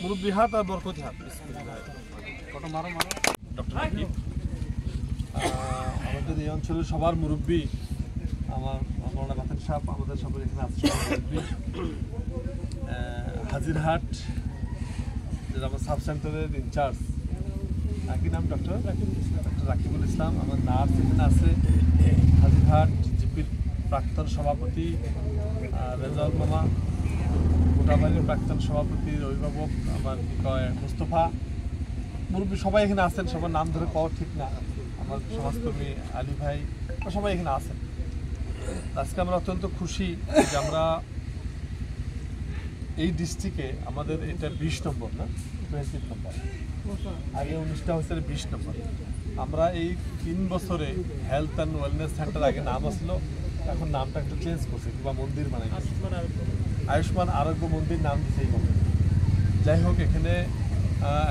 মুরব্বী হাত আর বরকতি হাত। আমাদের এই অঞ্চলের সবার মুরব্বী আমার মৌলানা বাতেন সাহেব, আমাদের সবার এখানে আছে হাজিরহাট, যেটা আমার সাব সেন্টারের ইনচার্জ, একই নাম ডক্টর রাকিবুল ইসলাম। আমার নার্স এখানে আছে, হাজিরহাট জিপির প্রাক্তন সভাপতি রেজাউল মামা, গোটাবাড়ির প্রাক্তন সভাপতির অভিভাবক আমার কি কয় মুস্তফা, মুরব্বী সবাই এখানে আছেন। সবার নাম ধরে পাওয়া ঠিক না, আমার সমাজকর্মী আলী ভাই, সবাই এখানে আছেন। আজকে আমরা অত্যন্ত খুশি যে আমরা এই ডিস্ট্রিক্টে, আমাদের এটা 20 নম্বর না 20 নম্বর, আগে 19টা হয়েছে 20 নম্বর। আমরা এই 3 বছরে হেলথ অ্যান্ড ওয়েলনেস সেন্টার, আগে নাম আসলো, এখন নামটা একটু চেঞ্জ করছে, কিংবা মন্দির বানাই আয়ুষ্মান আরোগ্য মন্দির নাম দিচ্ছে এই মন্দির। যাই হোক, এখানে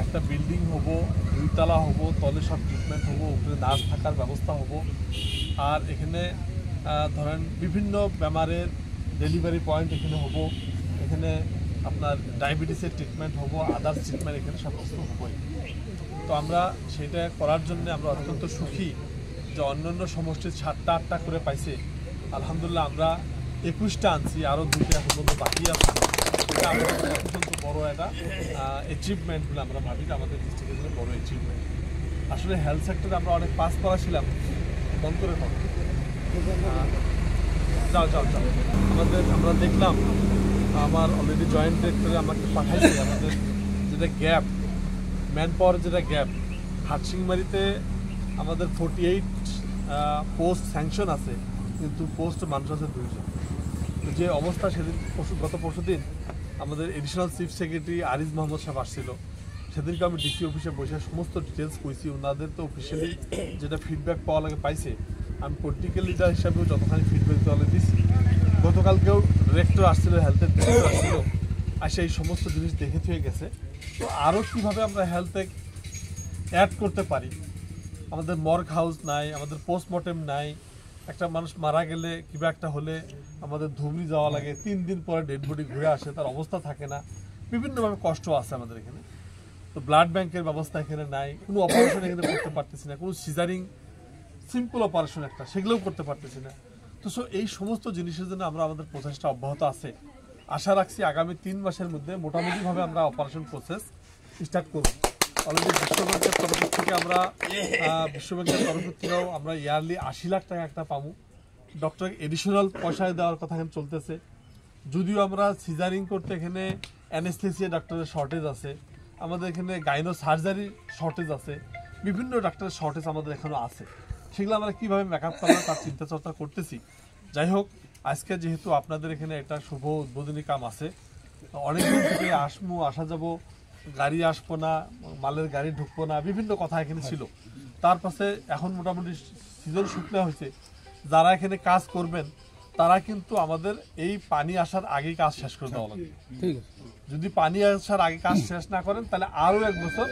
একটা বিল্ডিং হবো, 2 তলা হবো, তলে সব ট্রিটমেন্ট হবো, উপরে নার্স থাকার ব্যবস্থা হবো। আর এখানে ধরেন বিভিন্ন বেমারের ডেলিভারি পয়েন্ট এখানে হবো, এখানে আপনার ডায়াবেটিসের ট্রিটমেন্ট হবো, আদার্স ট্রিটমেন্ট এখানে সব কিছু হবোই। তো আমরা সেটা করার জন্য আমরা অত্যন্ত সুখী যে অন্যান্য সমষ্টির 7টা 8টা করে পাইছে। আলহামদুলিল্লাহ আমরা 21টা আনছি, আরও 2টা এখন পর্যন্ত বাকি আছে। এটা আমাদের অত্যন্ত বড় একটা অ্যাচিভমেন্ট বলে আমরা ভাবি, আমাদের ডিস্ট্রিক্টের জন্য বড় অ্যাচিভমেন্ট। আসলে হেলথ সেক্টরে আমরা অনেক পাস করা ছিলাম, বন্ধ করে পাবো। যাও আমরা দেখলাম, আমার অলরেডি জয়েন্ট ডিরেক্টরে আমাকে পাঠাইছে আমাদের যেটা গ্যাপ, ম্যান পাওয়ার যেটা গ্যাপ, হাটসিংমারিতে আমাদের 48 পোস্ট স্যাংশন আছে, কিন্তু পোস্ট মানুষ আছে 2জন। তো যে অবস্থা, সেদিন গত পরশু দিন আমাদের additional chief secretary Ariz Mohammad সাহেব আসছিল, সেদিনকে আমি ডিসি অফিসে বসে সমস্ত ডিটেলস কইছি। ওনাদের তো অফিসিয়ালি যেটা ফিডব্যাক পাওয়া লাগে পাইছে, আমি পলিটিক্যাল লিডার হিসাবেও যতখানি ফিডব্যাক দেওয়া দিচ্ছি। গতকালকেও ডিরেক্টর আসছিল, হেলথের ডিরেক্টর আসছিল, আর সেই সমস্ত জিনিস দেখে থুয়ে গেছে। তো আরও কীভাবে আমরা হেলথে অ্যাড করতে পারি, আমাদের মর্গ হাউস নাই, আমাদের পোস্টমর্টেম নাই, একটা মানুষ মারা গেলে কিংবা একটা হলে আমাদের ধুবড়ি যাওয়া লাগে, 3 দিন পরে ডেড বডি ঘুরে আসে, তার অবস্থা থাকে না, বিভিন্নভাবে কষ্ট আছে আমাদের এখানে। তো ব্লাড ব্যাংকের ব্যবস্থা এখানে নাই, কোনো অপারেশন এখানে করতে পারতেছি না, কোনো সিজারিং সিম্পল অপারেশন একটা সেগুলোও করতে পারতেছি না। তো এই সমস্ত জিনিসের জন্য আমরা আমাদের প্রচেষ্টা অব্যাহত আছে। আশা রাখছি আগামী 3 মাসের মধ্যে মোটামুটিভাবে আমরা অপারেশন প্রসেস স্টার্ট করব। অলরেডি বিশ্বব্যাংকের তরফ থেকে আমরা ইয়ারলি 80 লাখ টাকা একটা পাবো। ডক্টর এডিশনাল পয়সা দেওয়ার কথা এখানে চলতেছে। যদিও আমরা সিজারিং করতে এখানে অ্যানেস্থেসিয়া ডাক্তারের শর্টেজ আছে, আমাদের এখানে গাইনো সার্জারি শর্টেজ আছে, বিভিন্ন ডাক্তারের শর্টেজ আমাদের এখানেও আছে। সেগুলো আমরা কীভাবে মেকআপ করবো তার চিন্তা চর্চা করতেছি। যাই হোক, আজকে যেহেতু আপনাদের এখানে একটা শুভ উদ্বোধনী কাম আছে, অনেকদিন থেকে আসা যাব, গাড়ি আসবো না, মালের গাড়ি ঢুকবো না, বিভিন্ন কথা এখানে ছিল। তার পাশে এখন মোটামুটি সিজন শুকনো হয়েছে, যারা এখানে কাজ করবেন তারা কিন্তু আমাদের এই পানি আসার আগেই কাজ শেষ করে দেওয়া লাগবে। ঠিক আছে, যদি পানি আসার আগে কাজ শেষ না করেন তাহলে আরও 1 বছর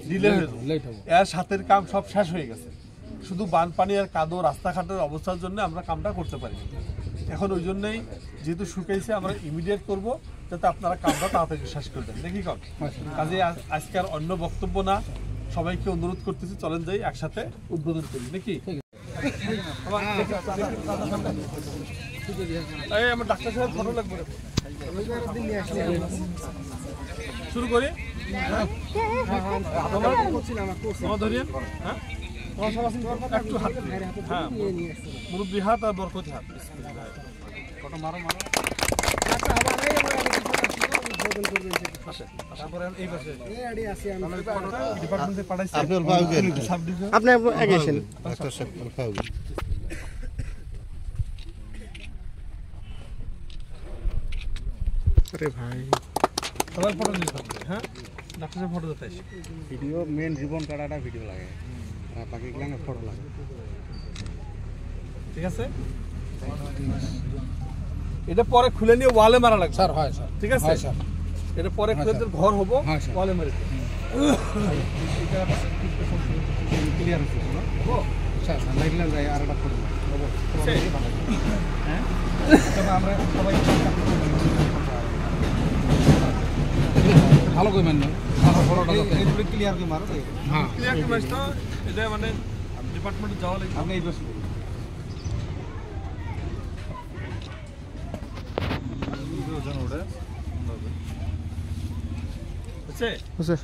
ডিলে হয়ে যাবে। এর সাথের কাম সব শেষ হয়ে গেছে, শুধু বানপানি আর কাদো রাস্তাঘাটের অবস্থার জন্য আমরা কামটা করতে পারি। এখন ওই জন্যই যেহেতু শুকাইছে, আমরা ইমিডিয়েট করব যাতে আপনারা কামটা তাড়াতাড়ি শেষ করে দেন। দেখি কর কাজে আজকে আর অন্য বক্তব্য না, সবাইকে অনুরোধ করতেছি চলেন যাই একসাথে উদ্বোধন করি নাকি। আমার ডাক্তার সাহেব ফটো লাগবে, শুরু করি। একটু হাত, হ্যাঁ, মুরব্বী হাত আর বরকতি হাত। কত মারো ডিপার্টমেন্টে পাঠাইছি, আপনি আগে আসেন। আরে ভাই, সবাই ফটো দিতে হবে। হ্যাঁ, ডাক্তার সাহেব ফটো দিতে আসে, ভিডিও মেন জীবন কাটাটা ভিডিও লাগে, বাকি গুলো ফটো লাগে। ঠিক আছে, এটা পরে খুলে নিয়ে ওয়ালে মারা লাগবে। স্যার হয় স্যার, ঠিক আছে স্যার, এটা পরে খুলে ঘর হবো, ওয়ালে মারি ক্লিয়ার হচ্ছে স্যার। লাগলে যাই আর একটা ফটো হ্যাঁ। তবে আমরা সবাই ভালো করে মানবেন এইগুলো ক্লিয়ার করে মারো হ্যাঁ ক্লিয়ার কি মাসটা এটা মানে ডিপার্টমেন্টে যাওয়া লাগে আপনি এই বসে ওজন ওটা বুঝছে